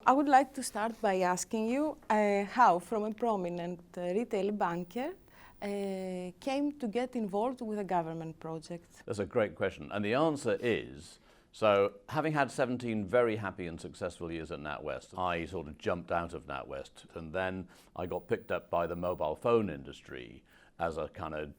I would like to start by asking you how, from a prominent retail banker, came to get involved with a government project? That's a great question. And the answer is, so having had 17 very happy and successful years at NatWest, I sort of jumped out of NatWest, and then I got picked up by the mobile phone industry as a kind of,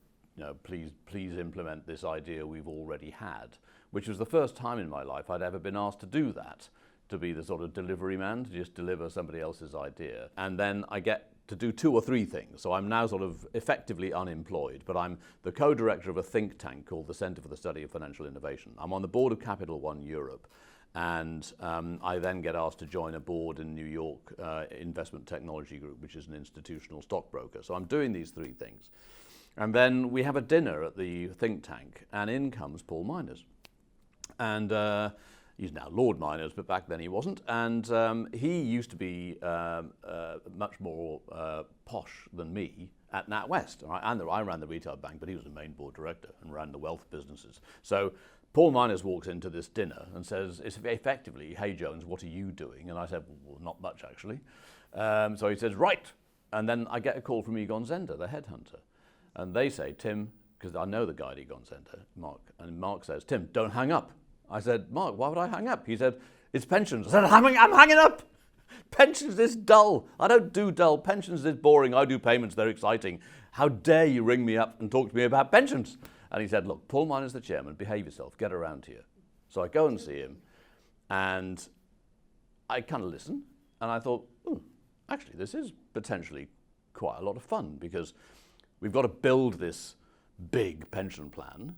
please implement this idea we've already had, which was the first time in my life I'd ever been asked to do that, to be the sort of delivery man, to just deliver somebody else's idea. And then I get to do 2 or 3 things. So I'm now sort of effectively unemployed, but I'm the co-director of a think tank called the Centre for the Study of Financial Innovation. I'm on the board of Capital One Europe, and I then get asked to join a board in New York Investment Technology Group, which is an institutional stockbroker. So I'm doing these 3 things. And then we have a dinner at the think tank, and in comes Paul Miners. And he's now Lord Miners, but back then he wasn't. And he used to be much more posh than me at NatWest. Right? And I ran the retail bank, but he was the main board director and ran the wealth businesses. So Paul Miners walks into this dinner and says, it's effectively, hey Jones, what are you doing? And I said, well, not much actually. So he says, right. And then I get a call from Egon Zehnder, the headhunter. And they say, Tim, because I know the guy at Egon Zehnder, Mark, and Mark says, Tim, don't hang up. I said, Mark, why would I hang up? He said, it's pensions. I said, I'm hanging up. Pensions is dull. I don't do dull. Pensions is boring. I do payments. They're exciting. How dare you ring me up and talk to me about pensions? And he said, look, Paul Miners the chairman. Behave yourself. Get around here. So I go and see him, and I kind of listen, and I thought, actually, this is potentially quite a lot of fun, because we've got to build this big pension plan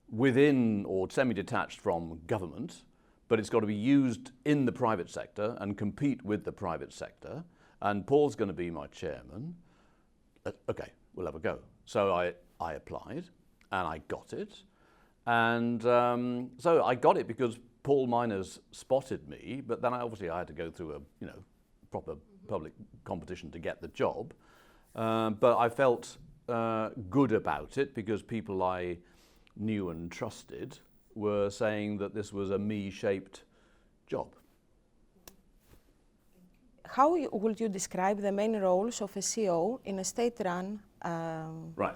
within or semi-detached from government, but it's got to be used in the private sector and compete with the private sector. And Paul's going to be my chairman. Okay, we'll have a go. So I applied, and I got it. And so I got it because Paul Miners spotted me, but then obviously I had to go through a proper public competition to get the job. But I felt good about it because people I knew and trusted were saying that this was a me-shaped job. How would you describe the main roles of a CEO in a state-run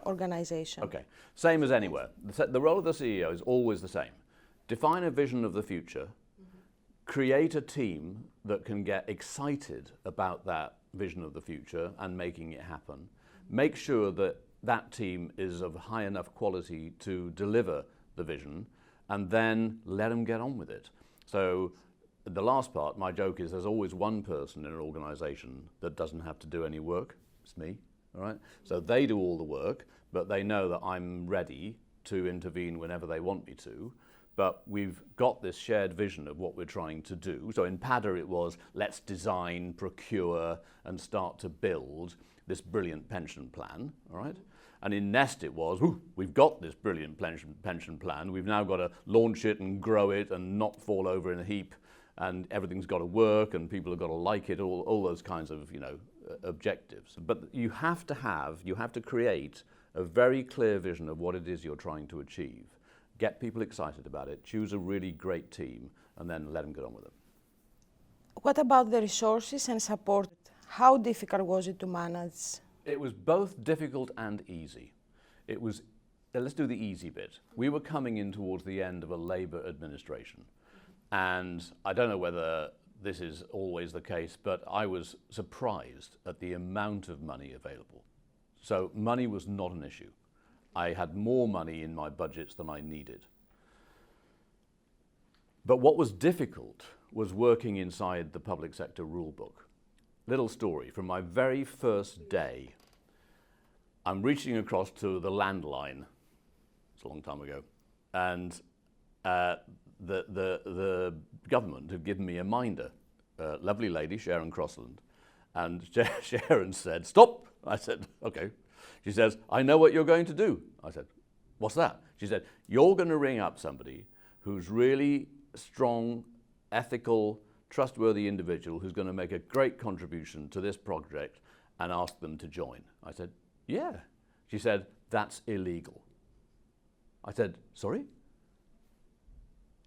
organization? Okay, same as anywhere. The role of the CEO is always the same. Define a vision of the future, create a team that can get excited about that vision of the future and making it happen. Make sure that that team is of high enough quality to deliver the vision, and then let them get on with it. So the last part, my joke is there's always one person in an organization that doesn't have to do any work. It's me, all right? So they do all the work, but they know that I'm ready to intervene whenever they want me to. But we've got this shared vision of what we're trying to do. So in PADA it was, let's design, procure, and start to build this brilliant pension plan, all right? And in Nest it was, we've got this brilliant pension plan, we've now got to launch it and grow it and not fall over in a heap, and everything's got to work and people have got to like it, all those kinds of objectives. But you have to create a very clear vision of what it is you're trying to achieve. Get people excited about it, choose a really great team, and then let them get on with it. What about the resources and support? How difficult was it to manage? It was both difficult and easy. It was, let's do the easy bit. We were coming in towards the end of a Labour administration. And I don't know whether this is always the case, but I was surprised at the amount of money available. So money was not an issue. I had more money in my budgets than I needed. But what was difficult was working inside the public sector rule book. Little story, from my very first day, I'm reaching across to the landline, it's a long time ago, and the government had given me a minder, a lovely lady, Sharon Crossland, and Sharon said, stop. I said, okay. She says, I know what you're going to do. I said, what's that? She said, you're going to ring up somebody who's really strong, ethical, trustworthy individual who's going to make a great contribution to this project and ask them to join. I said, yeah. She said, that's illegal. I said, sorry?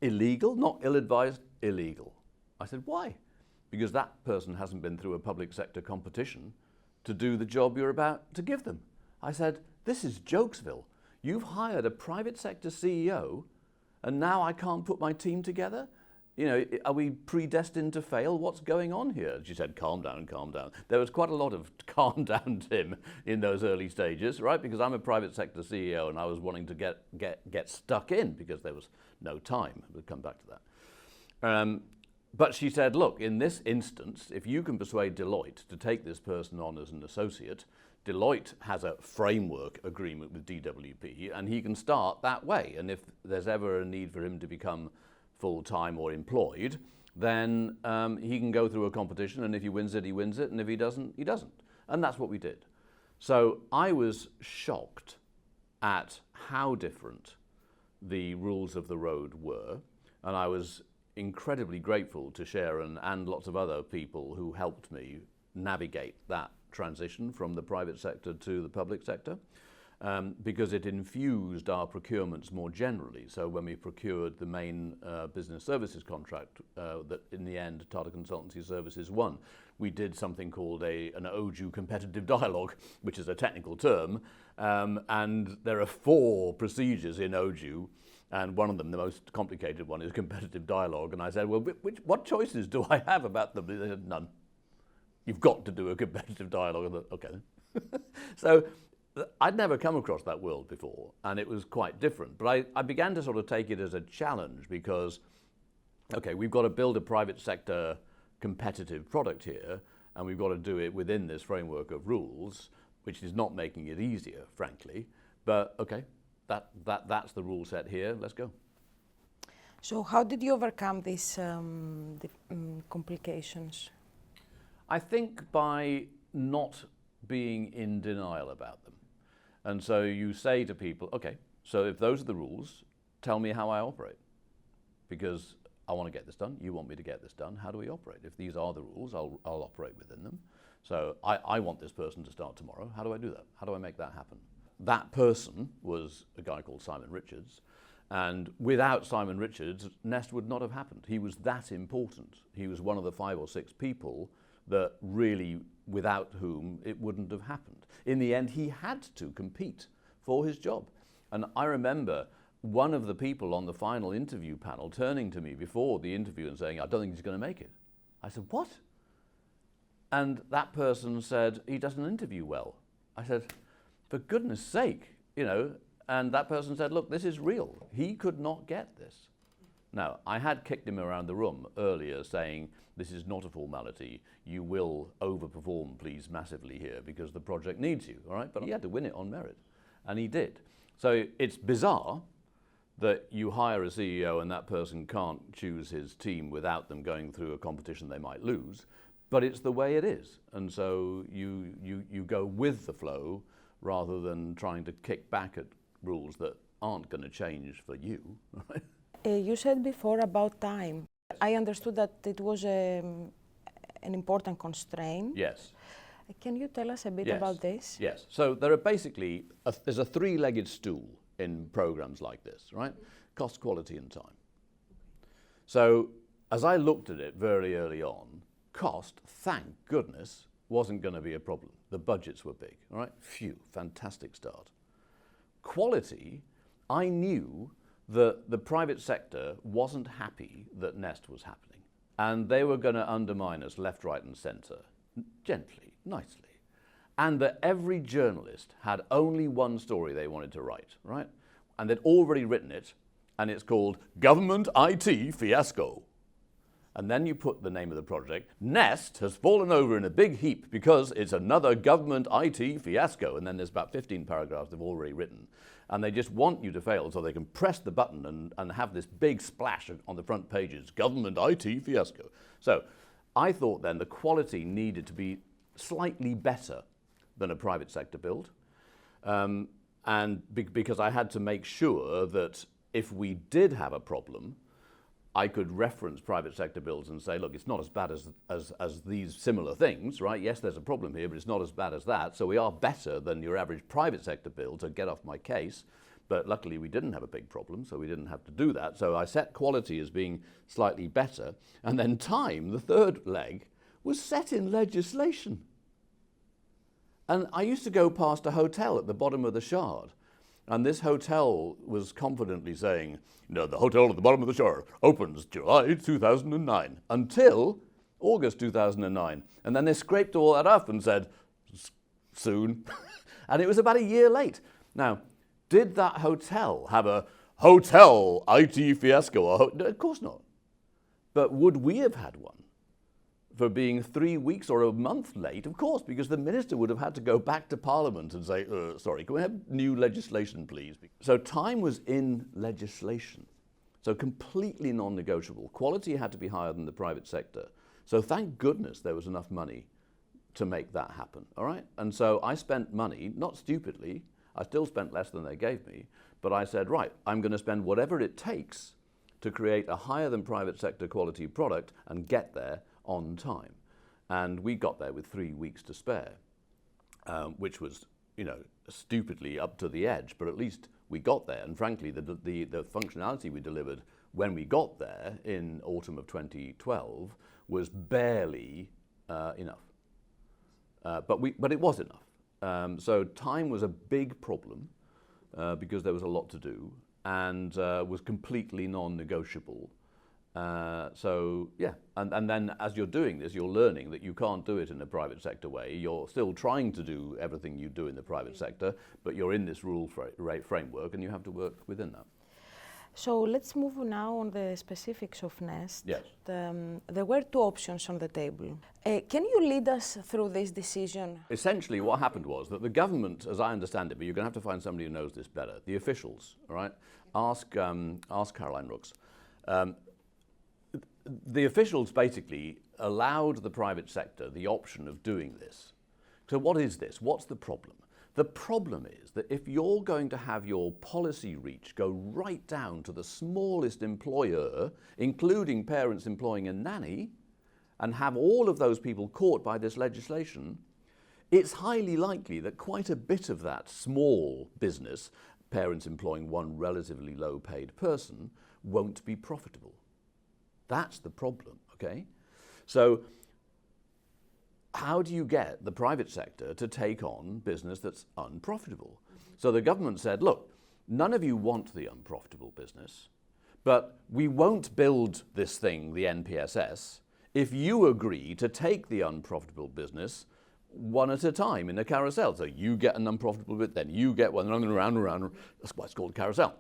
Illegal? Not ill-advised, illegal. I said, why? because that person hasn't been through a public sector competition to do the job you're about to give them. I said, this is Jokesville. You've hired a private sector CEO and now I can't put my team together? You know, are we predestined to fail? What's going on here? She said, calm down, calm down. There was quite a lot of calm down, Tim, in those early stages, right? Because I'm a private sector CEO and I was wanting to get stuck in because there was no time. We'll come back to that. But she said, look, in this instance, if you can persuade Deloitte to take this person on as an associate, Deloitte has a framework agreement with DWP and he can start that way. And if there's ever a need for him to become full-time or employed, then he can go through a competition, and if he wins it, he wins it, and if he doesn't, he doesn't. And that's what we did. So I was shocked at how different the rules of the road were, and I was incredibly grateful to Sharon and lots of other people who helped me navigate that transition from the private sector to the public sector. Because it infused our procurements more generally. So when we procured the main business services contract that in the end Tata Consultancy Services won, we did something called an OJU competitive dialogue, which is a technical term, and there are 4 procedures in OJU, and one of them, the most complicated one, is competitive dialogue. And I said, well, what choices do I have about them? They said, none. You've got to do a competitive dialogue. I thought, okay then. So I'd never come across that world before, and it was quite different. But I began to sort of take it as a challenge because, okay, we've got to build a private sector competitive product here, and we've got to do it within this framework of rules, which is not making it easier, frankly. But okay, that's the rule set here. Let's go. So how did you overcome these complications? I think by not being in denial about them. And so you say to people, okay, so if those are the rules, tell me how I operate. Because I want to get this done, you want me to get this done, how do we operate? If these are the rules, I'll operate within them. So I want this person to start tomorrow, how do I do that? How do I make that happen? That person was a guy called Simon Richards, and without Simon Richards, Nest would not have happened. He was that important. He was one of the 5 or 6 people that really, without whom it wouldn't have happened. In the end, he had to compete for his job. And I remember one of the people on the final interview panel turning to me before the interview and saying, I don't think he's going to make it. I said, what? And that person said, he doesn't interview well. I said, for goodness sake, you know, and that person said, look, this is real. He could not get this. Now, I had kicked him around the room earlier saying, this is not a formality. You will overperform, please, massively here because the project needs you, all right? But he had to win it on merit, and he did. So it's bizarre that you hire a CEO and that person can't choose his team without them going through a competition they might lose, but it's the way it is. And so you go with the flow rather than trying to kick back at rules that aren't going to change for you, right? You said before about time. I understood that it was an important constraint. Yes. Can you tell us a bit Yes. about this? Yes. So there are basically, there's a 3-legged stool in programs like this, right? Cost, quality, and time. So as I looked at it very early on, cost, thank goodness, wasn't going to be a problem. The budgets were big, all right? Phew, fantastic start. Quality, I knew that the private sector wasn't happy that Nest was happening. And they were going to undermine us left, right, and centre, gently, nicely. And that every journalist had only one story they wanted to write, right? And they'd already written it, and it's called Government IT Fiasco. And then you put the name of the project, Nest has fallen over in a big heap because it's another government IT fiasco. And then there's about 15 paragraphs they've already written. And they just want you to fail so they can press the button and have this big splash on the front pages, government IT fiasco. So I thought then the quality needed to be slightly better than a private sector build. Because I had to make sure that if we did have a problem, I could reference private sector builds and say, look, it's not as bad as these similar things, right? Yes, there's a problem here, but it's not as bad as that. So we are better than your average private sector build, so get off my case. But luckily we didn't have a big problem, so we didn't have to do that. So I set quality as being slightly better. And then time, the third leg, was set in legislation. And I used to go past a hotel at the bottom of the Shard, and this hotel was confidently saying, no, the hotel at the bottom of the Shard opens July 2009 until August 2009. And then they scraped all that up and said, soon. And it was about a year late. Now, did that hotel have a hotel IT fiasco? Of course not. But would we have had one for being 3 weeks or a month late? Of course, because the minister would have had to go back to Parliament and say, sorry, can we have new legislation, please? So time was in legislation. So completely non-negotiable. Quality had to be higher than the private sector. So thank goodness there was enough money to make that happen, all right? And so I spent money, not stupidly, I still spent less than they gave me, but I said, right, I'm going to spend whatever it takes to create a higher than private sector quality product and get there on time. And we got there with 3 weeks to spare, which was, stupidly up to the edge, but at least we got there. And frankly, the functionality we delivered when we got there in autumn of 2012 was barely enough. But it was enough. So time was a big problem because there was a lot to do and was completely non-negotiable. So yeah, and then as you're doing this, you're learning that you can't do it in a private sector way. You're still trying to do everything you do in the private sector, but you're in this rule framework and you have to work within that. So let's move now on the specifics of Nest. Yes. There were two options on the table. Can you lead us through this decision? Essentially what happened was that the government, as I understand it, but you're going to have to find somebody who knows this better, the officials, all right? Ask Caroline Rooks. The officials basically allowed the private sector the option of doing this. So what is this? What's the problem? The problem is that if you're going to have your policy reach go right down to the smallest employer, including parents employing a nanny, and have all of those people caught by this legislation, it's highly likely that quite a bit of that small business, parents employing one relatively low-paid person, won't be profitable. That's the problem, okay? So how do you get the private sector to take on business that's unprofitable? So the government said, look, none of you want the unprofitable business, but we won't build this thing, the NPSS, if you agree to take the unprofitable business one at a time in a carousel. So you get an unprofitable bit, then you get one, and around. That's why it's called carousel.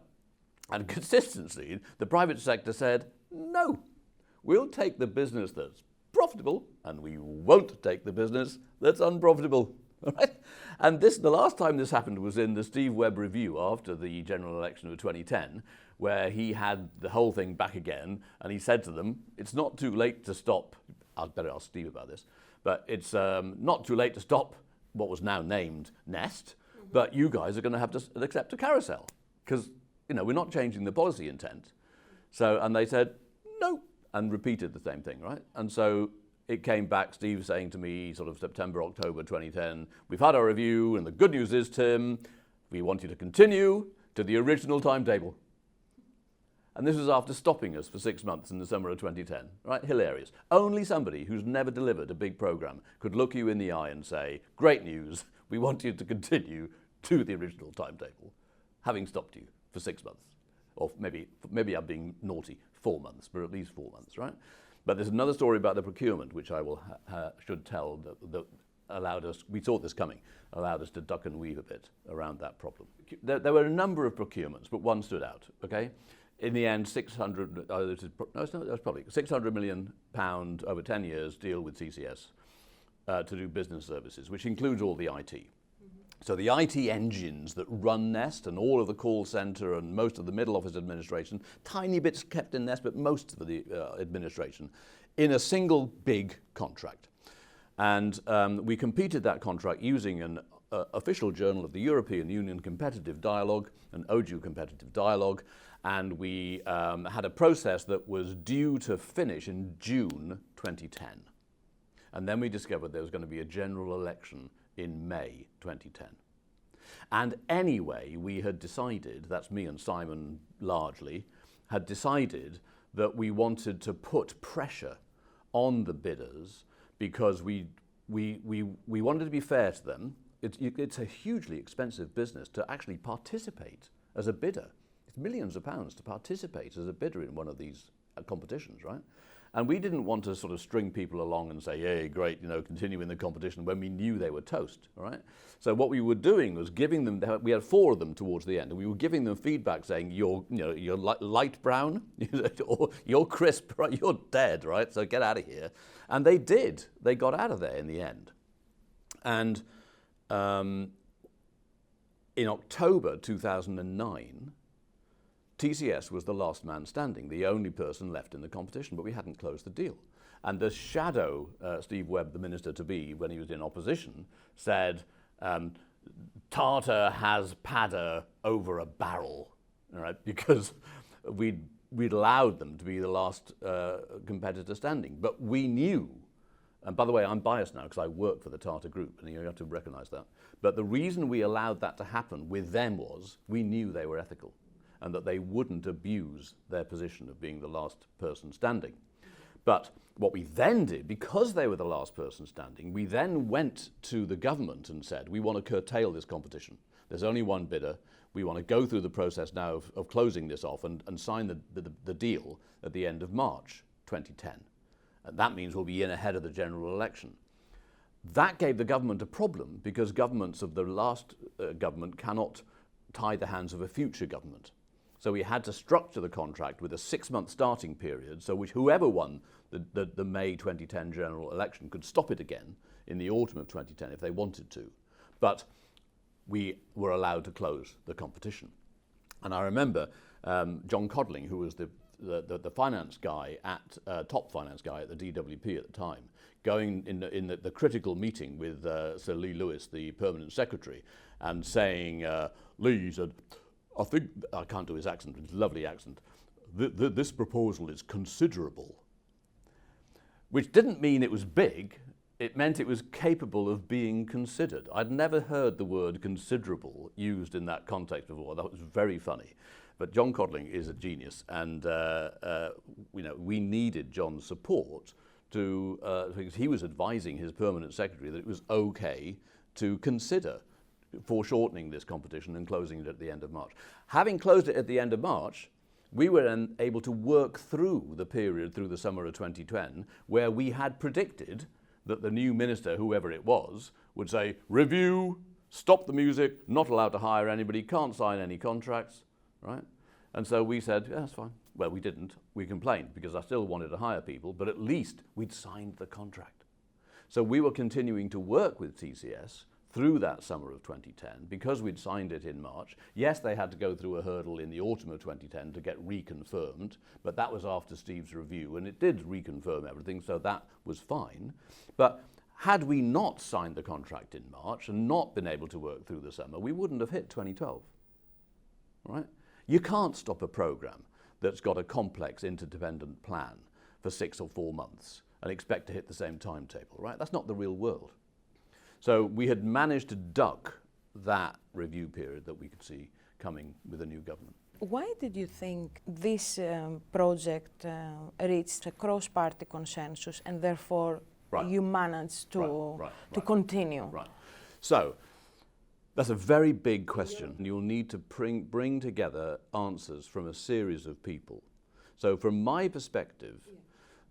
And consistently, the private sector said, no, we'll take the business that's profitable, and we won't take the business that's unprofitable. Right? And the last time this happened was in the Steve Webb review after the general election of 2010, where he had the whole thing back again, and he said to them, it's not too late to stop, I'd better ask Steve about this, but it's not too late to stop what was now named Nest, but you guys are going to have to accept a carousel, because we're not changing the policy intent. So, and they said, no, and repeated the same thing, right? And so it came back, Steve saying to me sort of September, October 2010, we've had our review, and the good news is, Tim, we want you to continue to the original timetable. And this was after stopping us for 6 months in the summer of 2010, right? Hilarious. Only somebody who's never delivered a big program could look you in the eye and say, great news, we want you to continue to the original timetable, having stopped you for 6 months. Or maybe I'm being naughty, 4 months, but at least 4 months, right? But there's another story about the procurement, which I should tell, that allowed us, we saw this coming, allowed us to duck and weave a bit around that problem. There were a number of procurements, but one stood out, okay? In the end, 600 million pound over 10 years deal with CCS to do business services, which includes all the IT. So the IT engines that run Nest and all of the call center and most of the middle office administration, tiny bits kept in Nest, but most of the administration, in a single big contract. And we competed that contract using an official journal of the European Union Competitive Dialogue, an OJEU Competitive Dialogue, and we had a process that was due to finish in June 2010. And then we discovered there was going to be a general election in May 2010. And anyway, we had decided, that's me and Simon largely, had decided that we wanted to put pressure on the bidders because we wanted to be fair to them. It's a hugely expensive business to actually participate as a bidder. It's millions of pounds to participate as a bidder in one of these competitions, right? And we didn't want to sort of string people along and say, hey, great, continue in the competition when we knew they were toast, right? So what we were doing was giving them, we had 4 of them towards the end, and we were giving them feedback saying, you're light brown, or you're crisp, right? You're dead, right? So get out of here. And they did. They got out of there in the end. And in October 2009, TCS was the last man standing, the only person left in the competition, but we hadn't closed the deal. And the shadow, Steve Webb, the minister-to-be, when he was in opposition, said, Tata has padder over a barrel, right? Because we'd allowed them to be the last competitor standing. But we knew, and by the way, I'm biased now because I work for the Tata Group, and you have to recognize that. But the reason we allowed that to happen with them was we knew they were ethical, and that they wouldn't abuse their position of being the last person standing. But what we then did, because they were the last person standing, we then went to the government and said, we want to curtail this competition. There's only one bidder. We want to go through the process now of closing this off and sign the deal at the end of March 2010. And that means we'll be in ahead of the general election. That gave the government a problem because governments of the last government cannot tie the hands of a future government. So we had to structure the contract with a 6-month starting period, so which whoever won the May 2010 general election could stop it again in the autumn of 2010 if they wanted to. But we were allowed to close the competition. And I remember John Codling, who was the finance guy top finance guy at the DWP at the time, going in the critical meeting with Sir Lee Lewis, the permanent secretary, and saying, Lee said, I can't do his accent, but it's a lovely accent. This proposal is considerable. Which didn't mean it was big, it meant it was capable of being considered. I'd never heard the word considerable used in that context before. That was very funny. But John Codling is a genius, and we needed John's support because he was advising his permanent secretary that it was okay to consider foreshortening this competition and closing it at the end of March. Having closed it at the end of March, we were then able to work through the period through the summer of 2010 where we had predicted that the new minister, whoever it was, would say, review, stop the music, not allowed to hire anybody, can't sign any contracts, right? And so we said, yeah, that's fine. Well, we didn't. We complained because I still wanted to hire people, but at least we'd signed the contract. So we were continuing to work with TCS through that summer of 2010, because we'd signed it in March. Yes, they had to go through a hurdle in the autumn of 2010 to get reconfirmed, but that was after Steve's review, and it did reconfirm everything, so that was fine. But had we not signed the contract in March and not been able to work through the summer, we wouldn't have hit 2012, right? You can't stop a program that's got a complex interdependent plan for 6 or 4 months and expect to hit the same timetable, right? That's not the real world. So we had managed to duck that review period that we could see coming with a new government. Why did you think this project reached a cross-party consensus and therefore you managed to continue? Right. So that's a very big question. You'll need to bring together answers from a series of people. So from my perspective,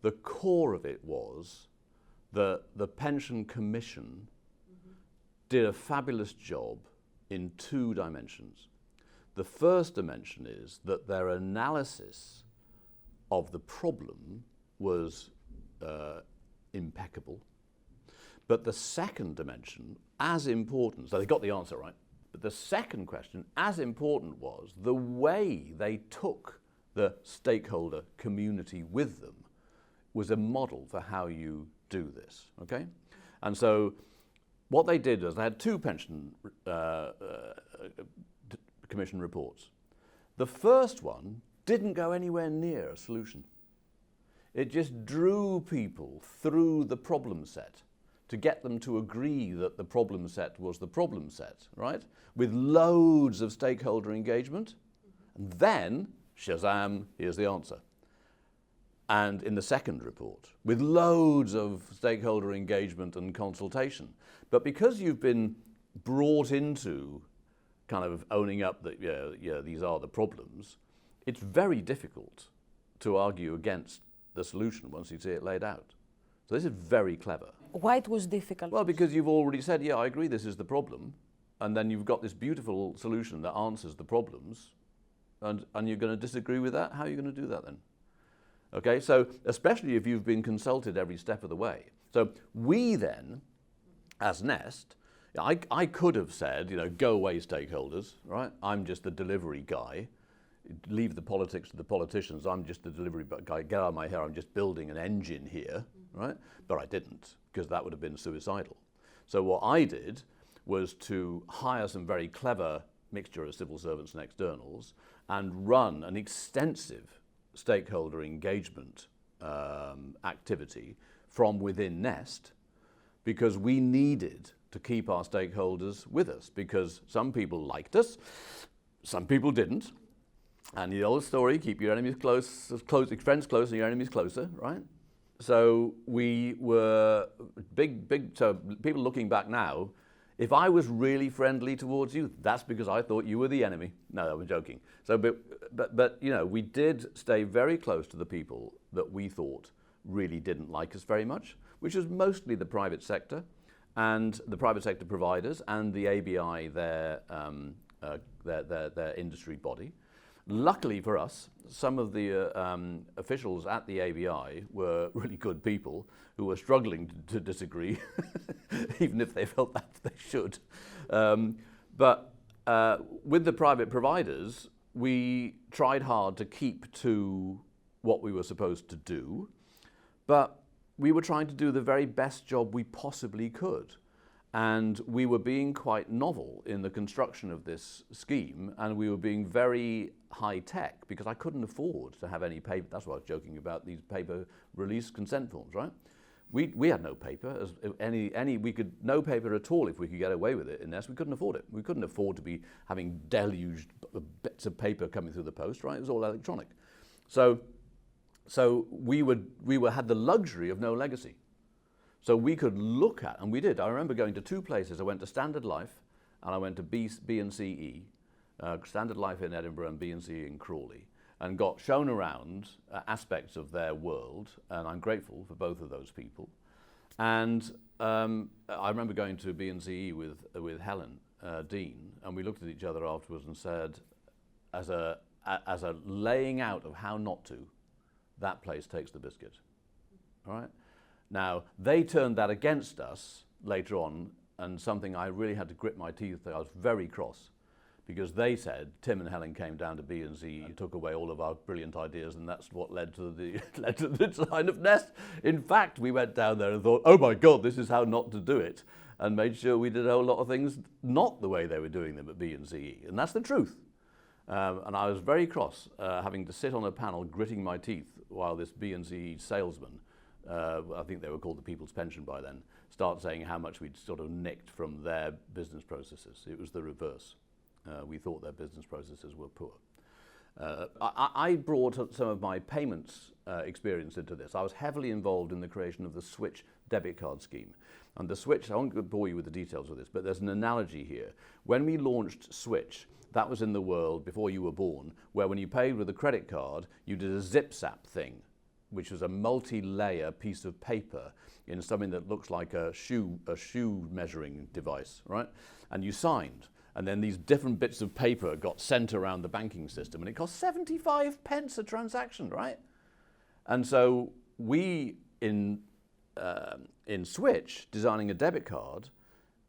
the core of it was that the Pension Commission did a fabulous job in 2 dimensions. The first dimension is that their analysis of the problem was impeccable. But the second dimension, as important, so they got the answer right, but the second question, as important, was the way they took the stakeholder community with them was a model for how you do this, okay? And so what they did was they had 2 pension commission reports. The first one didn't go anywhere near a solution. It just drew people through the problem set to get them to agree that the problem set was the problem set, right? With loads of stakeholder engagement. And then, shazam, here's the answer. And in the second report, with loads of stakeholder engagement and consultation. But because you've been brought into kind of owning up that, yeah, these are the problems, it's very difficult to argue against the solution once you see it laid out. So this is very clever. Why it was difficult? Well, because you've already said, yeah, I agree, this is the problem. And then you've got this beautiful solution that answers the problems. And you're going to disagree with that? How are you going to do that then? Okay, so especially if you've been consulted every step of the way. So we then, as Nest, I could have said, go away stakeholders, right? I'm just the delivery guy. Leave the politics to the politicians. I'm just the delivery guy. Get out of my hair. I'm just building an engine here, right? But I didn't, because that would have been suicidal. So what I did was to hire some very clever mixture of civil servants and externals and run an extensive stakeholder engagement activity from within Nest, because we needed to keep our stakeholders with us, because some people liked us, some people didn't. And the old story, keep your enemies close, friends close and your enemies closer, right? So we were so people looking back now, if I was really friendly towards you, that's because I thought you were the enemy. No, I'm joking. So, but we did stay very close to the people that we thought really didn't like us very much, which was mostly the private sector and the private sector providers and the ABI, their industry body. Luckily for us, some of the officials at the ABI were really good people who were struggling to disagree, even if they felt that they should. But with the private providers, we tried hard to keep to what we were supposed to do, but we were trying to do the very best job we possibly could. And we were being quite novel in the construction of this scheme, and we were being very high tech, because I couldn't afford to have any paper. That's what I was joking about, these paper release consent forms, right? We had no paper, no paper at all if we could get away with it in Nest. We couldn't afford it. We couldn't afford to be having deluged bits of paper coming through the post, right? It was all electronic. So we had the luxury of no legacy. So we could look at, and we did. I remember going to two places. I went to Standard Life, and I went to B&CE, Standard Life in Edinburgh and B&CE in Crawley, and got shown around aspects of their world, and I'm grateful for both of those people. And I remember going to B&CE with Helen Dean, and we looked at each other afterwards and said, as a laying out of how not to, that place takes the biscuit, all right? Now, they turned that against us later on, and something I really had to grit my teeth. I was very cross, because they said, Tim and Helen came down to B&CE, took away all of our brilliant ideas, and that's what led to the design of Nest. In fact, we went down there and thought, oh my God, this is how not to do it, and made sure we did a whole lot of things not the way they were doing them at B&CE, and that's the truth. And I was very cross, having to sit on a panel gritting my teeth while this B&CE salesman, I think they were called the People's Pension by then, start saying how much we'd sort of nicked from their business processes. It was the reverse. We thought their business processes were poor. I brought some of my payments experience into this. I was heavily involved in the creation of the Switch debit card scheme. And the Switch, I won't bore you with the details of this, but there's an analogy here. When we launched Switch, that was in the world before you were born, where when you paid with a credit card, you did a zip-zap thing, which was a multi-layer piece of paper in something that looks like a shoe measuring device, right? And you signed, and then these different bits of paper got sent around the banking system, and it cost 75 pence a transaction, right? And so we, in Switch, designing a debit card,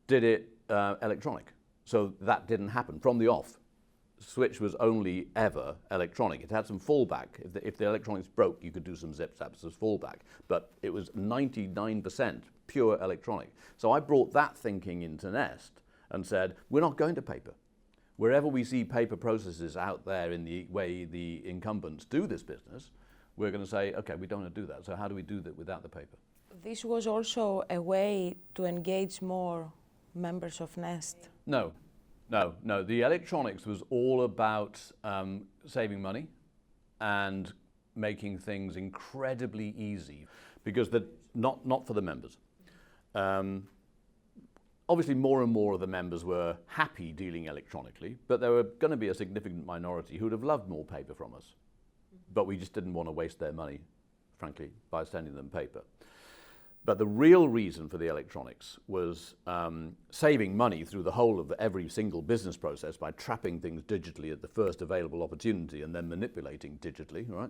did it electronic. So that didn't happen from the off. Switch was only ever electronic. It had some fallback. If the electronics broke, you could do some zip-zaps as fallback. But it was 99% pure electronic. So I brought that thinking into Nest and said, we're not going to paper. Wherever we see paper processes out there in the way the incumbents do this business, we're going to say, okay, we don't want to do that. So how do we do that without the paper? This was also a way to engage more members of Nest. No. The electronics was all about saving money and making things incredibly easy, because not for the members. Obviously, more and more of the members were happy dealing electronically, but there were going to be a significant minority who would have loved more paper from us. But we just didn't want to waste their money, frankly, by sending them paper. But the real reason for the electronics was saving money through the whole of every single business process by trapping things digitally at the first available opportunity and then manipulating digitally, right?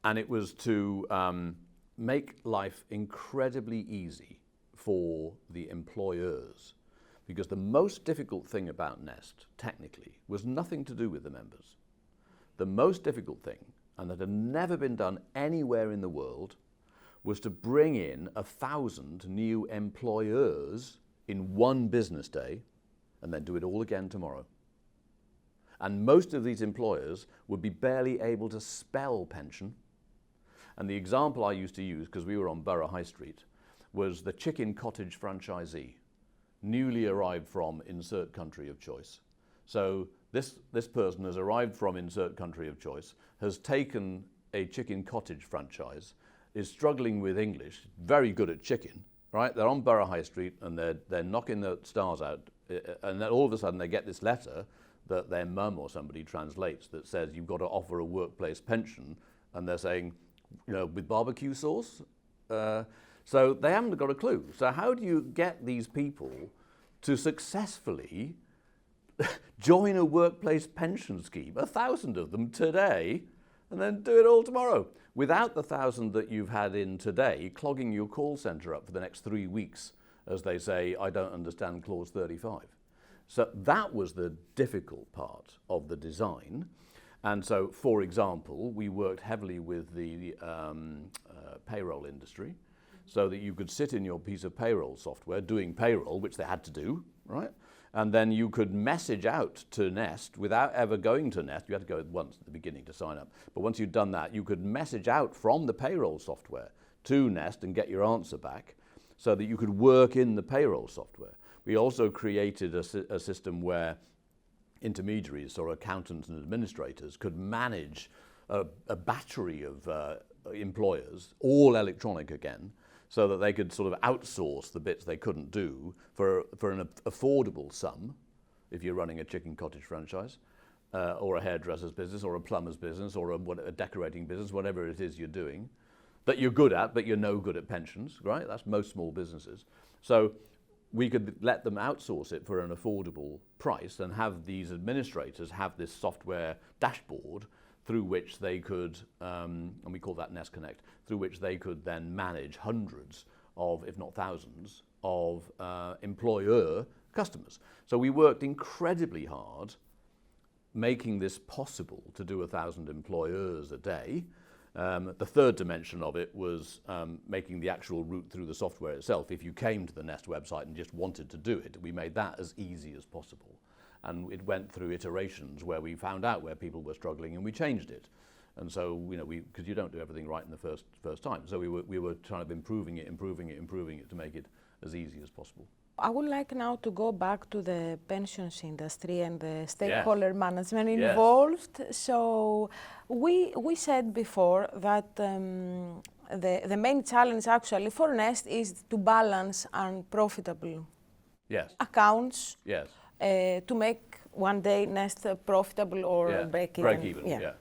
And it was to make life incredibly easy for the employers, because the most difficult thing about Nest, technically, was nothing to do with the members. The most difficult thing, and that had never been done anywhere in the world, was to bring in 1,000 new employers in one business day and then do it all again tomorrow. And most of these employers would be barely able to spell pension. And the example I used to use, because we were on Borough High Street, was the Chicken Cottage franchisee, newly arrived from insert country of choice. So this person has arrived from insert country of choice, has taken a Chicken Cottage franchise, is struggling with English, very good at chicken, right? They're on Borough High Street and they're knocking the stars out, and then all of a sudden they get this letter that their mum or somebody translates that says you've got to offer a workplace pension, and they're saying, you know, with barbecue sauce? So they haven't got a clue. So how do you get these people to successfully join a workplace pension scheme, 1,000 of them today, and then do it all tomorrow, without the 1,000 that you've had in today clogging your call centre up for the next 3 weeks as they say, I don't understand clause 35. So that was the difficult part of the design. And so, for example, we worked heavily with the payroll industry, so that you could sit in your piece of payroll software doing payroll, which they had to do, right? And then you could message out to Nest without ever going to Nest. You had to go once at the beginning to sign up. But once you'd done that, you could message out from the payroll software to Nest and get your answer back, so that you could work in the payroll software. We also created a system where intermediaries or accountants and administrators could manage a battery of employers, all electronic again, so that they could sort of outsource the bits they couldn't do for an affordable sum, if you're running a Chicken Cottage franchise, or a hairdresser's business, or a plumber's business, or a decorating business, whatever it is you're doing, that you're good at, but you're no good at pensions, right? That's most small businesses. So we could let them outsource it for an affordable price and have these administrators have this software dashboard through which they could, and we call that Nest Connect, through which they could then manage hundreds of, if not thousands, of employer customers. So we worked incredibly hard making this possible to do 1,000 employers a day. The third dimension of it was making the actual route through the software itself. If you came to the Nest website and just wanted to do it, we made that as easy as possible. And it went through iterations where we found out where people were struggling and we changed it. And so, you know, because you don't do everything right in the first time. So we were trying to improving it to make it as easy as possible. I would like now to go back to the pensions industry and the stakeholder management involved. Yes. So we said before that the main challenge actually for Nest is to balance unprofitable accounts to make one day Nest profitable or break even.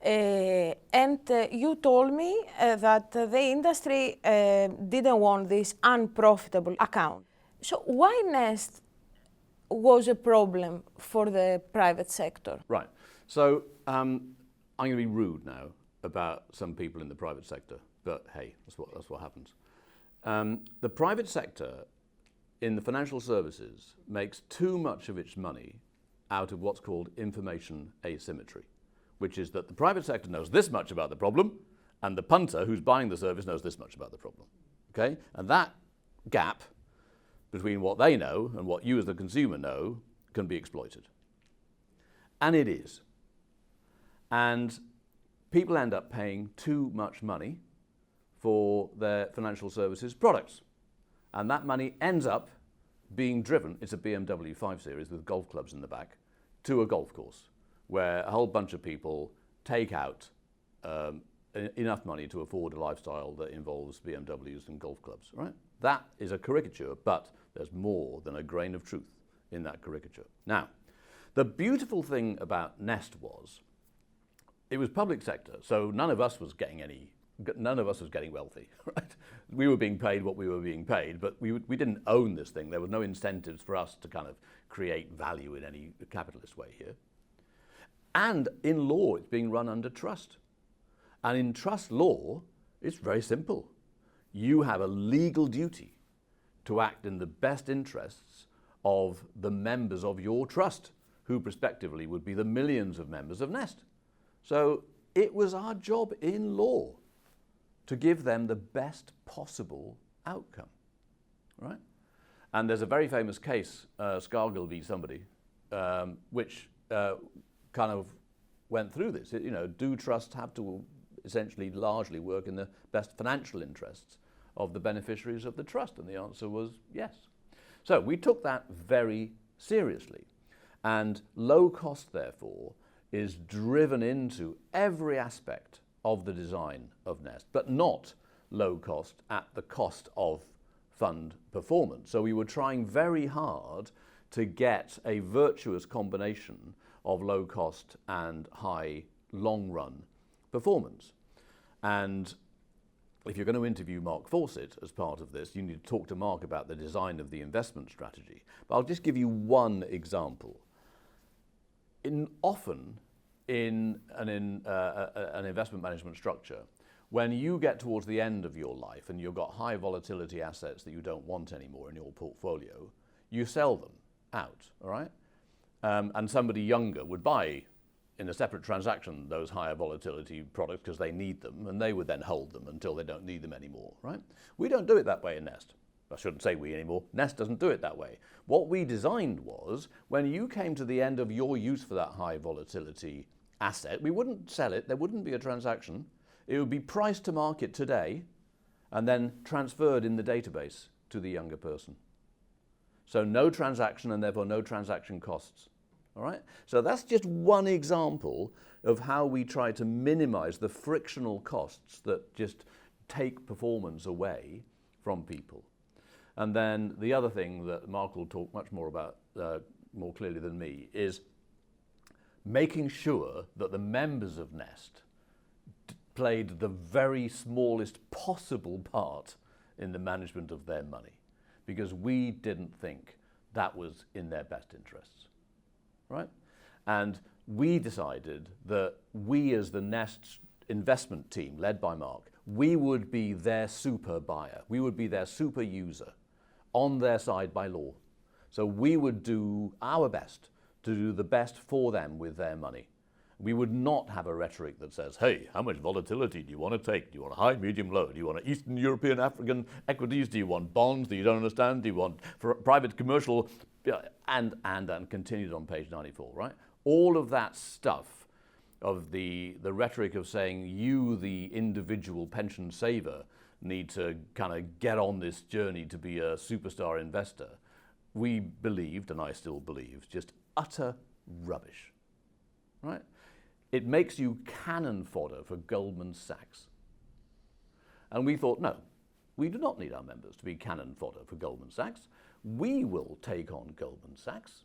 And you told me that the industry didn't want this unprofitable account. So why Nest was a problem for the private sector? Right. So I'm going to be rude now about some people in the private sector, but hey, that's what happens. The private sector in the financial services makes too much of its money out of what's called information asymmetry, which is that the private sector knows this much about the problem, and the punter who's buying the service knows this much about the problem. Okay? And that gap between what they know and what you as the consumer know can be exploited. And it is. And people end up paying too much money for their financial services products. And that money ends up being driven, it's a BMW 5 Series with golf clubs in the back, to a golf course where a whole bunch of people take out enough money to afford a lifestyle that involves BMWs and golf clubs, right? That is a caricature, but there's more than a grain of truth in that caricature. Now, the beautiful thing about Nest was it was public sector, so none of us was getting wealthy, right? We were being paid what we were being paid, but we didn't own this thing. There were no incentives for us to kind of create value in any capitalist way here. And in law, it's being run under trust. And in trust law, it's very simple. You have a legal duty to act in the best interests of the members of your trust, who prospectively would be the millions of members of Nest. So it was our job in law to give them the best possible outcome, right? And there's a very famous case, Scargill v. somebody, which kind of went through this. Do trusts have to essentially largely work in the best financial interests of the beneficiaries of the trust? And the answer was yes. So we took that very seriously. And low cost, therefore, is driven into every aspect of the design of Nest, but not low cost at the cost of fund performance. So we were trying very hard to get a virtuous combination of low cost and high long run performance. And if you're going to interview Mark Fawcett as part of this, you need to talk to Mark about the design of the investment strategy. But I'll just give you one example. Often in an investment management structure, when you get towards the end of your life and you've got high volatility assets that you don't want anymore in your portfolio, you sell them out, all right? And somebody younger would buy in a separate transaction those higher volatility products because they need them, and they would then hold them until they don't need them anymore, right? We don't do it that way in Nest. I shouldn't say we anymore. Nest doesn't do it that way. What we designed was, when you came to the end of your use for that high volatility asset, we wouldn't sell it, there wouldn't be a transaction. It would be priced to market today and then transferred in the database to the younger person. So no transaction, and therefore no transaction costs. All right? So that's just one example of how we try to minimize the frictional costs that just take performance away from people. And then the other thing that Mark will talk much more about, more clearly than me, is making sure that the members of Nest played the very smallest possible part in the management of their money, because we didn't think that was in their best interests, right? And we decided that we, as the Nest investment team led by Mark, we would be their super buyer. We would be their super user on their side by law. So we would do our best to do the best for them with their money. We would not have a rhetoric that says, hey, how much volatility do you want to take? Do you want high, medium, low? Do you want Eastern European, African equities? Do you want bonds that you don't understand? Do you want private commercial? And continued on page 94, right? All of that stuff of the rhetoric of saying you, the individual pension saver, need to kind of get on this journey to be a superstar investor, we believed, and I still believe, just utter rubbish, right? It makes you cannon fodder for Goldman Sachs. And we thought, no, we do not need our members to be cannon fodder for Goldman Sachs. We will take on Goldman Sachs.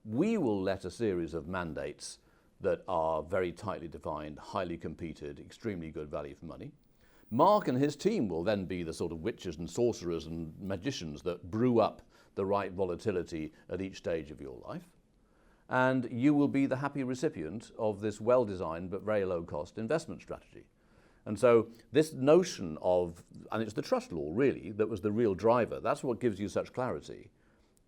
We will let a series of mandates that are very tightly defined, highly competed, extremely good value for money. Mark and his team will then be the sort of witches and sorcerers and magicians that brew up the right volatility at each stage of your life. And you will be the happy recipient of this well-designed but very low-cost investment strategy. And so this notion of, and it's the trust law really that was the real driver, that's what gives you such clarity.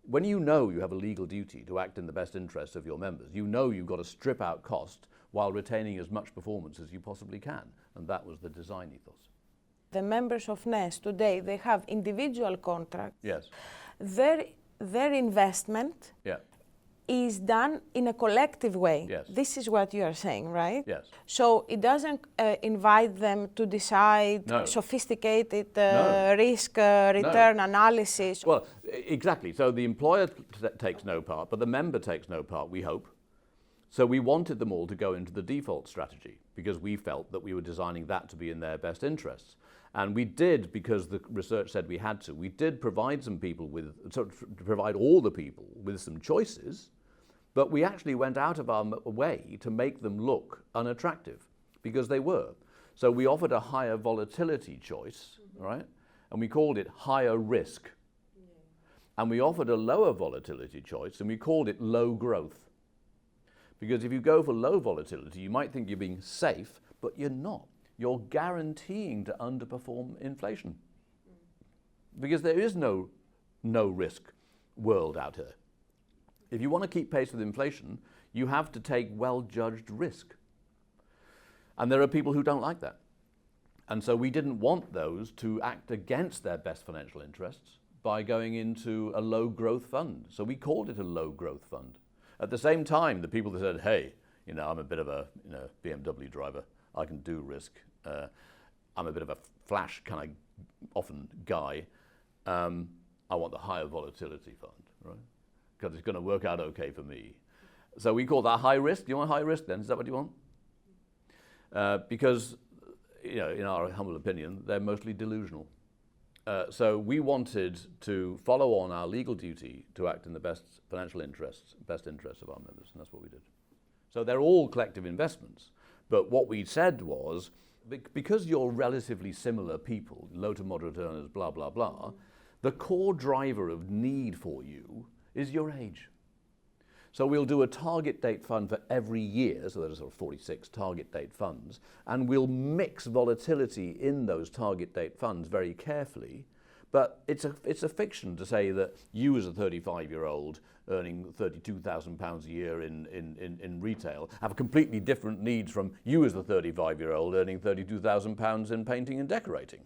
When you know you have a legal duty to act in the best interests of your members, you know you've got to strip out cost while retaining as much performance as you possibly can. And that was the design ethos. The members of Nest today, they have individual contracts. Yes. Their investment, yeah, is done in a collective way. Yes. This is what you are saying, right? Yes. So it doesn't invite them to decide No. sophisticated No. risk return analysis. Well, exactly. So the employer takes no part, but the member takes no part, we hope. So we wanted them all to go into the default strategy because we felt that we were designing that to be in their best interests. And we did, because the research said we had to, we did provide some people with, so to provide all the people with some choices, but we actually went out of our way to make them look unattractive because they were. So we offered a higher volatility choice, right? And we called it higher risk. And we offered a lower volatility choice and we called it low growth. Because if you go for low volatility, you might think you're being safe, but you're not. You're guaranteeing to underperform inflation. Because there is no risk world out here. If you want to keep pace with inflation, you have to take well-judged risk. And there are people who don't like that. And so we didn't want those to act against their best financial interests by going into a low-growth fund. So we called it a low-growth fund. At the same time, the people that said, hey, I'm a bit of a BMW driver, I can do risk, I'm a bit of a flash kind of often guy, I want the higher volatility fund, right? Because it's going to work out okay for me. So we call that high risk. Do you want high risk then? Is that what you want? Because, in our humble opinion, they're mostly delusional. So we wanted to follow on our legal duty to act in the best financial interests, best interests of our members, and that's what we did. So they're all collective investments, but what we said was, because you're relatively similar people, low to moderate earners, blah, blah, blah, the core driver of need for you is your age. So we'll do a target date fund for every year, so there's sort of 46 target date funds, and we'll mix volatility in those target date funds very carefully. But it's a fiction to say that you as a 35-year-old earning £32,000 a year in retail have completely different needs from you as the 35-year-old earning £32,000 in painting and decorating,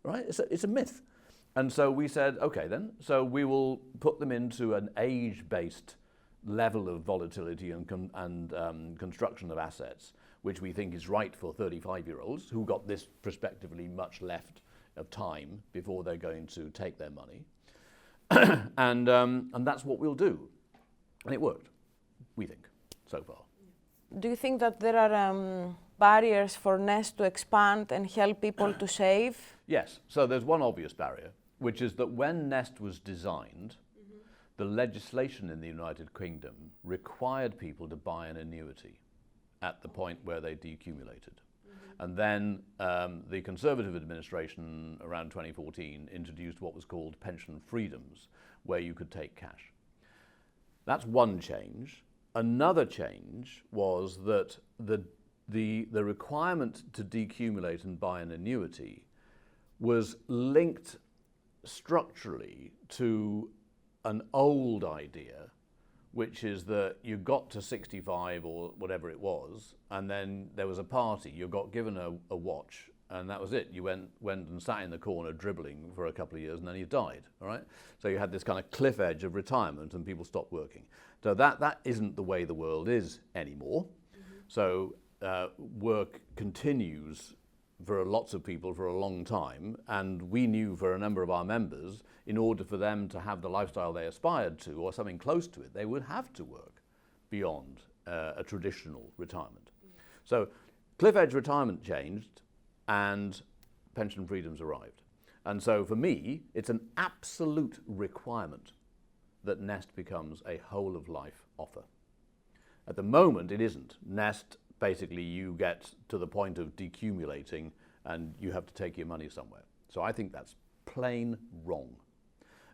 right? It's a myth. And so we said, okay then, so we will put them into an age-based level of volatility and construction of assets, which we think is right for 35-year-olds who got this prospectively much left of time before they're going to take their money. and that's what we'll do. And it worked, we think, so far. Do you think that there are barriers for Nest to expand and help people to save? Yes, so there's one obvious barrier, which is that when Nest was designed, the legislation in the United Kingdom required people to buy an annuity at the point where they decumulated. And then the Conservative administration around 2014 introduced what was called pension freedoms, where you could take cash. That's one change. Another change was that the requirement to decumulate and buy an annuity was linked structurally to an old idea, which is that you got to 65 or whatever it was, and then there was a party, you got given a watch, and that was it. You went and sat in the corner dribbling for a couple of years, and then you died, all right? So you had this kind of cliff edge of retirement, and people stopped working. So that isn't the way the world is anymore. So work continues for lots of people for a long time, and we knew for a number of our members, in order for them to have the lifestyle they aspired to, or something close to it, they would have to work beyond a traditional retirement. So cliff edge retirement changed, and pension freedoms arrived. And so for me, it's an absolute requirement that Nest becomes a whole of life offer. At the moment, it isn't. Nest, basically you get to the point of decumulating and you have to take your money somewhere. So I think that's plain wrong.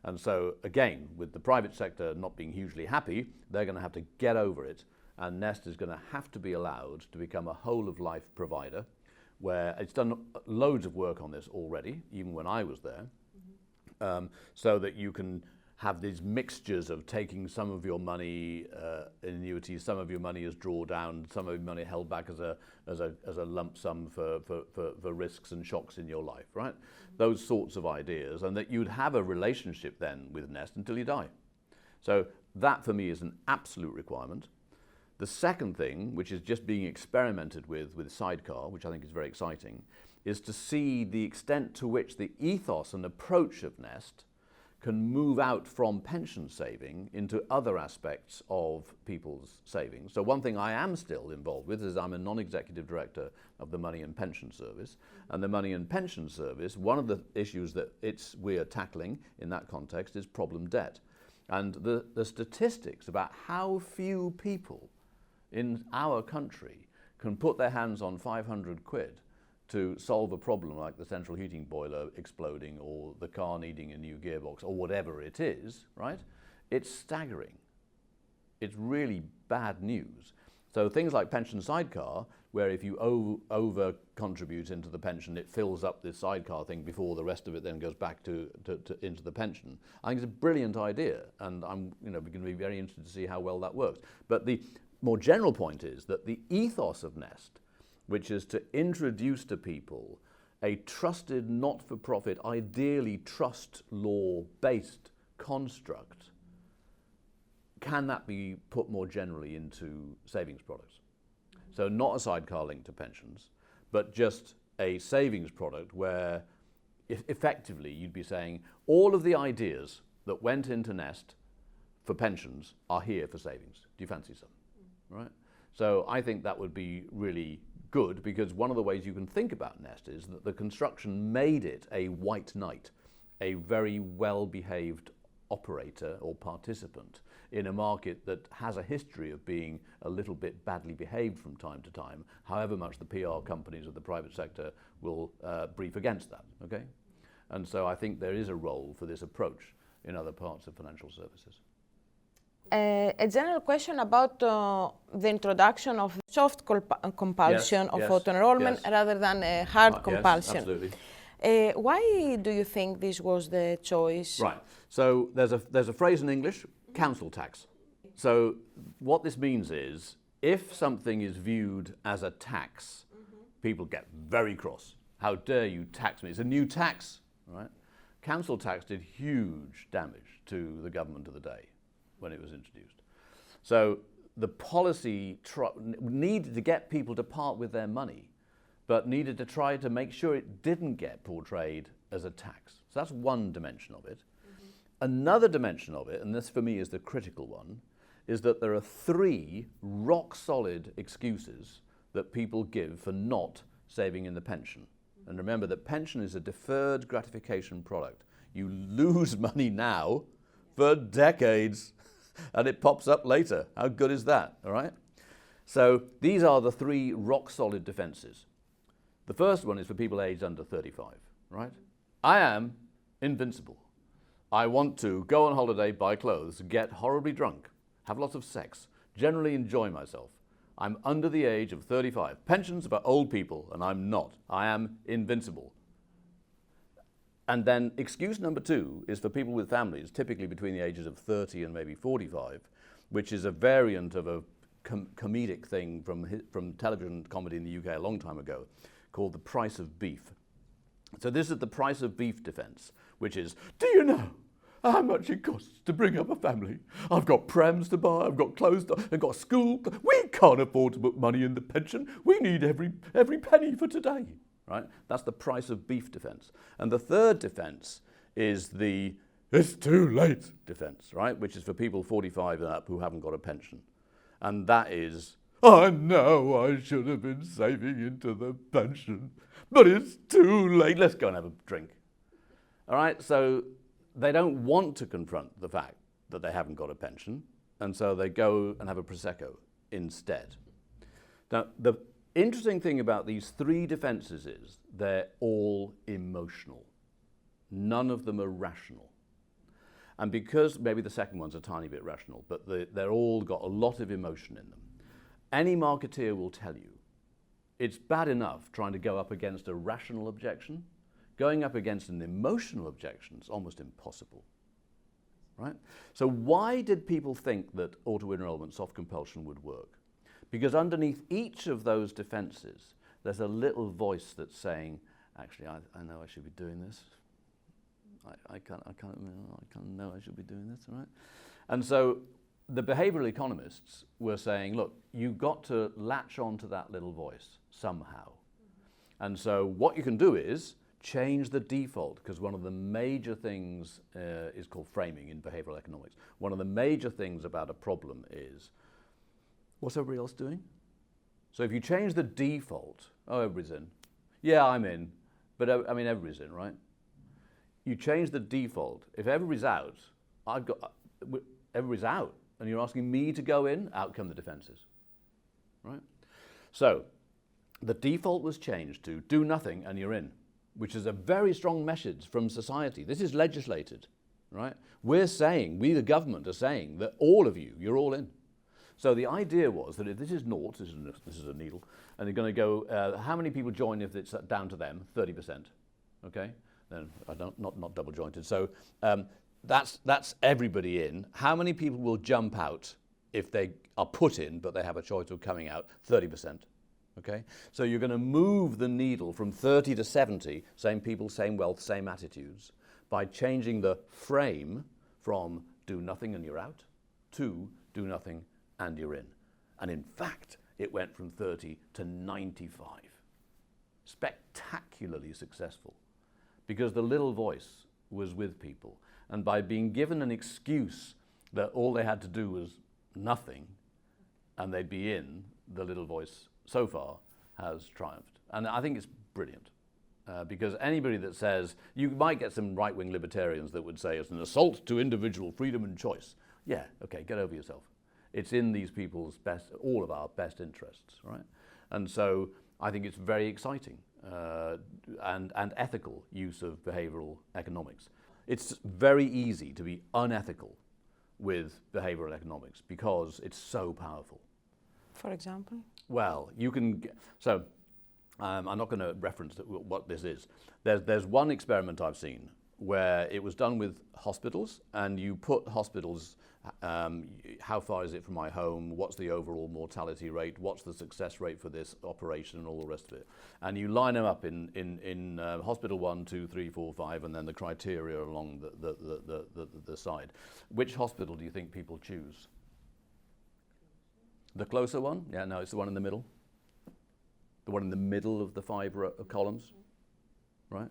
And so again, with the private sector not being hugely happy, they're going to have to get over it, and Nest is going to have to be allowed to become a whole of life provider, where it's done loads of work on this already, even when I was there, so that you can have these mixtures of taking some of your money in annuities, some of your money is drawdown, some of your money held back as a lump sum for risks and shocks in your life, right? Those sorts of ideas, and that you'd have a relationship then with Nest until you die. So That for me is an absolute requirement. The second thing, which is just being experimented with Sidecar, which I think is very exciting, is to see the extent to which the ethos and approach of Nest can move out from pension saving into other aspects of people's savings. So one thing I am still involved with is I'm a non-executive director of the Money and Pension Service. And the Money and Pension Service, one of the issues that we are tackling in that context is problem debt. And the statistics about how few people in our country can put their hands on 500 quid to solve a problem like the central heating boiler exploding or the car needing a new gearbox or whatever it is, right? It's staggering. It's really bad news. So things like pension sidecar, where if you over contribute into the pension, it fills up this sidecar thing before the rest of it then goes back into the pension. I think it's a brilliant idea, and I'm going to be very interested to see how well that works. But the more general point is that the ethos of Nest, which is to introduce to people a trusted, not-for-profit, ideally trust law-based construct, can that be put more generally into savings products? So not a sidecar link to pensions, but just a savings product where effectively you'd be saying all of the ideas that went into Nest for pensions are here for savings. Do you fancy some? Right? So I think that would be really good, because one of the ways you can think about Nest is that the construction made it a white knight, a very well-behaved operator or participant in a market that has a history of being a little bit badly behaved from time to time, however much the PR companies of the private sector will brief against that, okay? And so I think there is a role for this approach in other parts of financial services. A general question about the introduction of soft compulsion of auto-enrollment rather than a hard compulsion. Yes, absolutely. Why do you think this was the choice? Right. So there's a phrase in English, council tax. So what this means is, if something is viewed as a tax, people get very cross. How dare you tax me? It's a new tax, right? Council tax did huge damage to the government of the day when it was introduced. So the policy needed to get people to part with their money, but needed to try to make sure it didn't get portrayed as a tax. So that's one dimension of it. Another dimension of it, and this for me is the critical one, is that there are 3 rock-solid excuses that people give for not saving in the pension. And remember that pension is a deferred gratification product. You lose money now for decades, and it pops up later. How good is that, all right? So these are the 3 rock-solid defenses. The first one is for people aged under 35, right? I am invincible. I want to go on holiday, buy clothes, get horribly drunk, have lots of sex, generally enjoy myself. I'm under the age of 35. Pensions are for old people, and I'm not. I am invincible. And then excuse number 2 is for people with families, typically between the ages of 30 and maybe 45, which is a variant of a comedic thing from television comedy in the UK a long time ago, called the price of beef. So this is the price of beef defense, which is, do you know how much it costs to bring up a family? I've got prams to buy, I've got clothes, I've got school. We can't afford to put money in the pension. We need every penny for today. Right? That's the price of beef defense. And the third defense is the it's too late defense, right? Which is for people 45 and up who haven't got a pension. And that is, I know I should have been saving into the pension, but it's too late. Let's go and have a drink. All right? So they don't want to confront the fact that they haven't got a pension, and so they go and have a Prosecco instead. Now, the interesting thing about these 3 defenses is they're all emotional. None of them are rational. And because maybe the second one's a tiny bit rational, but they're all got a lot of emotion in them. Any marketeer will tell you it's bad enough trying to go up against a rational objection. Going up against an emotional objection is almost impossible. Right? So why did people think that auto-enrollment, soft compulsion would work? Because underneath each of those defenses, there's a little voice that's saying, actually, I know I should be doing this. I can't know I should be doing this, right? And so the behavioral economists were saying, look, you've got to latch on to that little voice somehow. And so what you can do is change the default, because one of the major things is called framing in behavioral economics. One of the major things about a problem is, what's everybody else doing? So if you change the default, oh, everybody's in. Yeah, I'm in, but I mean, everybody's in, right? You change the default. If everybody's out, everybody's out, and you're asking me to go in, out come the defenses, right? So the default was changed to do nothing and you're in, which is a very strong message from society. This is legislated, right? We're saying, we the government are saying that all of you, you're all in. So the idea was that if this is naught, this is a needle, and they're going to go, how many people join if it's down to them? 30%, okay? Then not double jointed. So that's everybody in. How many people will jump out if they are put in, but they have a choice of coming out? 30%. Okay? So you're going to move the needle from 30 to 70, same people, same wealth, same attitudes, by changing the frame from do nothing and you're out to do nothing and you're in. And in fact, it went from 30 to 95. Spectacularly successful, because the little voice was with people. And by being given an excuse that all they had to do was nothing and they'd be in, the little voice so far has triumphed. And I think it's brilliant, because anybody that says, you might get some right-wing libertarians that would say it's an assault to individual freedom and choice. Yeah, okay, get over yourself. It's in these people's best, all of our best interests, right? And so I think it's very exciting and ethical use of behavioral economics. It's very easy to be unethical with behavioral economics because it's so powerful. For example? Well, you can, I'm not going to reference what this is. There's one experiment I've seen where it was done with hospitals, and you put hospitals, how far is it from my home, what's the overall mortality rate, what's the success rate for this operation, and all the rest of it. And you line them up in hospital 1, 2, 3, 4, 5, and then the criteria along the side. Which hospital do you think people choose? The closer one? Yeah, no, it's the one in the middle. The one in the middle of the 5 columns, right?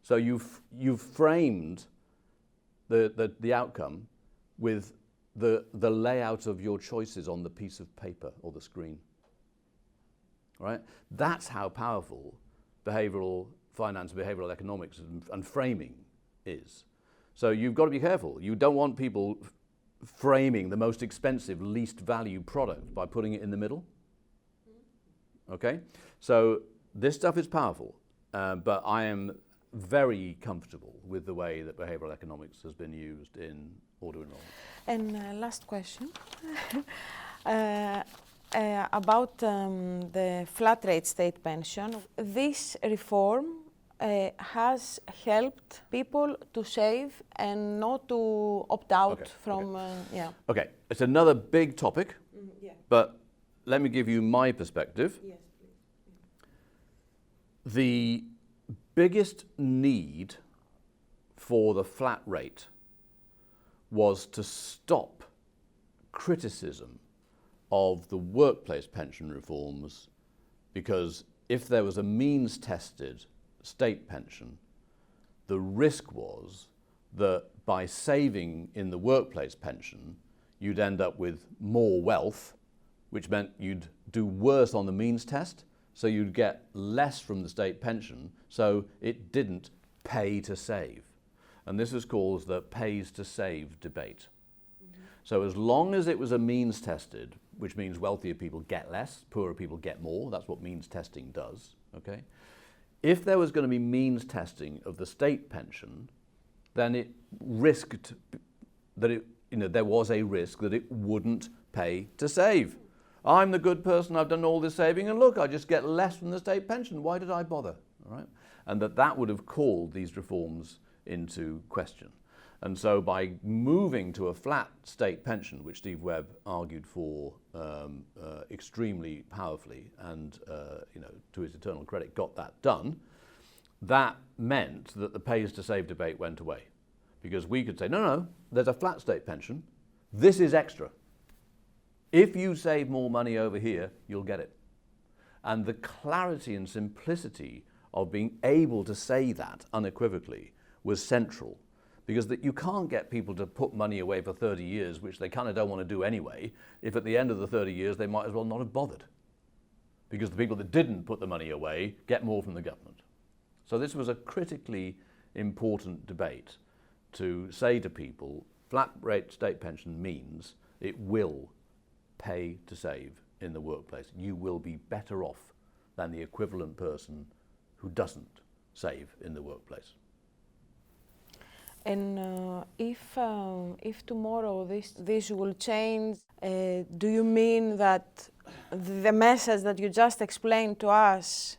So you've framed the outcome with the layout of your choices on the piece of paper or the screen, right? That's how powerful behavioral finance, behavioral economics and framing is. So you've got to be careful. You don't want people framing the most expensive, least value product by putting it in the middle. Okay? So this stuff is powerful, but I am very comfortable with the way that behavioral economics has been used in auto-enrollment. And last question. About the flat rate state pension, this reform has helped people to save and not to opt out from, yeah. Okay, it's another big topic, Yeah. but let me give you my perspective. Yes, please. The biggest need for the flat rate was to stop criticism of the workplace pension reforms, because if there was a means-tested state pension, the risk was that by saving in the workplace pension, you'd end up with more wealth, which meant you'd do worse on the means test, so you'd get less from the state pension, so it didn't pay to save. And this was called the pays to save debate. So as long as it was a means tested, which means wealthier people get less, poorer people get more, that's what means testing does, okay? If there was going to be means testing of the state pension, then it risked that there was a risk that it wouldn't pay to save. I'm the good person, I've done all this saving, and look, I just get less from the state pension. Why did I bother? All right? And that would have called these reforms into question. And so by moving to a flat state pension, which Steve Webb argued for extremely powerfully, and to his eternal credit got that done, that meant that the pays to save debate went away. Because we could say, no, there's a flat state pension, this is extra. If you save more money over here, you'll get it. And the clarity and simplicity of being able to say that unequivocally was central. Because that you can't get people to put money away for 30 years, which they kind of don't want to do anyway, if at the end of the 30 years they might as well not have bothered. Because the people that didn't put the money away get more from the government. So this was a critically important debate to say to people, flat rate state pension means it will pay to save in the workplace. You will be better off than the equivalent person who doesn't save in the workplace. And if tomorrow this will change, do you mean that the message that you just explained to us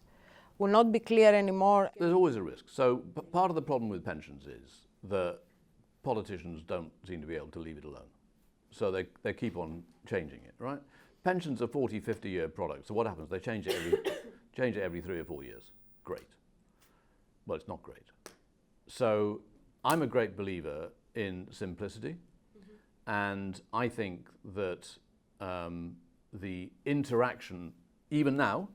will not be clear anymore? There's always a risk. So part of the problem with pensions is that politicians don't seem to be able to leave it alone. So they keep on changing it, right? Pensions are 40, 50-year products. So what happens? They change it every 3 or 4 years. Great. Well, it's not great. So I'm a great believer in simplicity, and I think that the interaction, even now,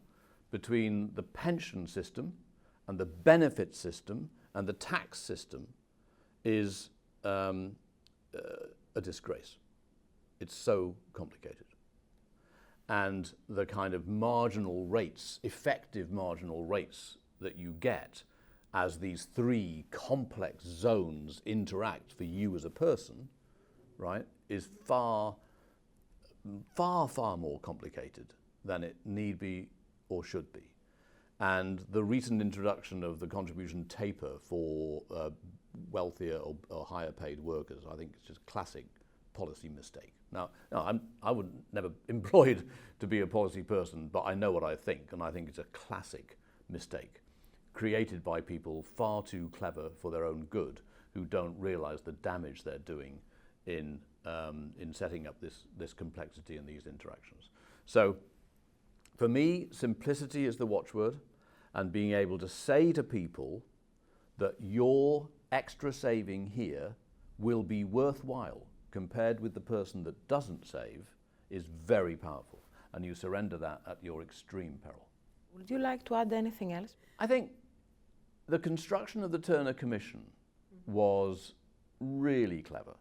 between the pension system and the benefit system and the tax system is a disgrace. It's so complicated. And the kind of marginal rates, effective marginal rates that you get as these 3 complex zones interact for you as a person, right, is far, far, far more complicated than it need be or should be. And the recent introduction of the contribution taper for wealthier or higher paid workers, I think it's just classic policy mistake. Now, I would never employed to be a policy person, but I know what I think, and I think it's a classic mistake created by people far too clever for their own good, who don't realize the damage they're doing in setting up this complexity and these interactions. So for me, simplicity is the watchword, and being able to say to people that your extra saving here will be worthwhile compared with the person that doesn't save is very powerful, and you surrender that at your extreme peril. Would you like to add anything else? I think the construction of the Turner Commission was really clever.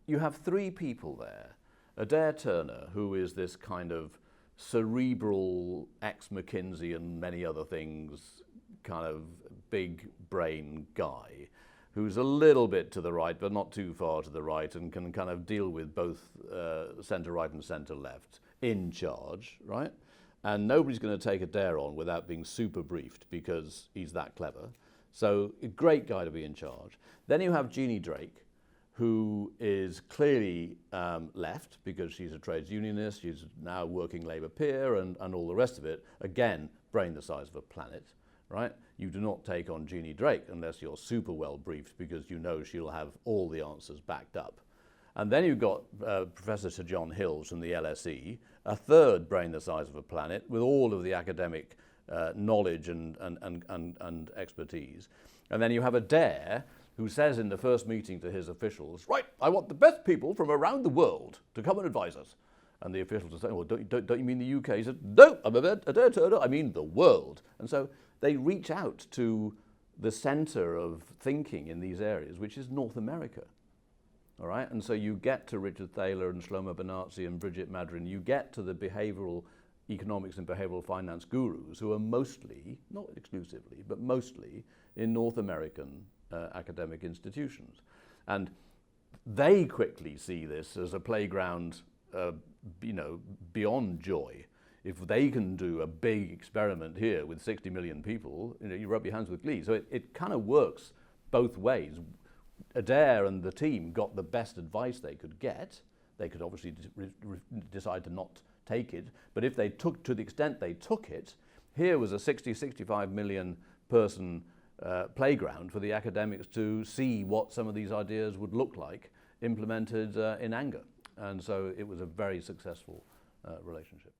You have 3 people there. Adair Turner, who is this kind of cerebral ex-McKinsey and many other things kind of big brain guy, who's a little bit to the right but not too far to the right, and can kind of deal with both centre-right and centre-left in charge, right? And nobody's going to take Adair on without being super briefed because he's that clever. So a great guy to be in charge. Then you have Jeannie Drake, who is clearly left because she's a trades unionist, she's now working Labour peer and all the rest of it. Again, brain the size of a planet, right? You do not take on Jeannie Drake unless you're super well briefed, because you know she'll have all the answers backed up. And then you've got Professor Sir John Hills from the LSE, a third brain the size of a planet with all of the academic knowledge and expertise. And then you have Adair, who says in the first meeting to his officials, right, I want the best people from around the world to come and advise us. And the officials are saying, well, don't you mean the UK? He said, no, I'm Adair Turner, I mean the world. And so they reach out to the center of thinking in these areas, which is North America. All right, and so you get to Richard Thaler and Shlomo Benartzi and Bridget Madrin, you get to the behavioral economics and behavioral finance gurus, who are mostly, not exclusively, but mostly in North American academic institutions. And they quickly see this as a playground, beyond joy. If they can do a big experiment here with 60 million people, you rub your hands with glee. So it kind of works both ways. Adair and the team got the best advice they could get. They could obviously decide to not take it, but if they took, to the extent they took it, here was a 65 million person playground for the academics to see what some of these ideas would look like implemented in anger. And so it was a very successful relationship.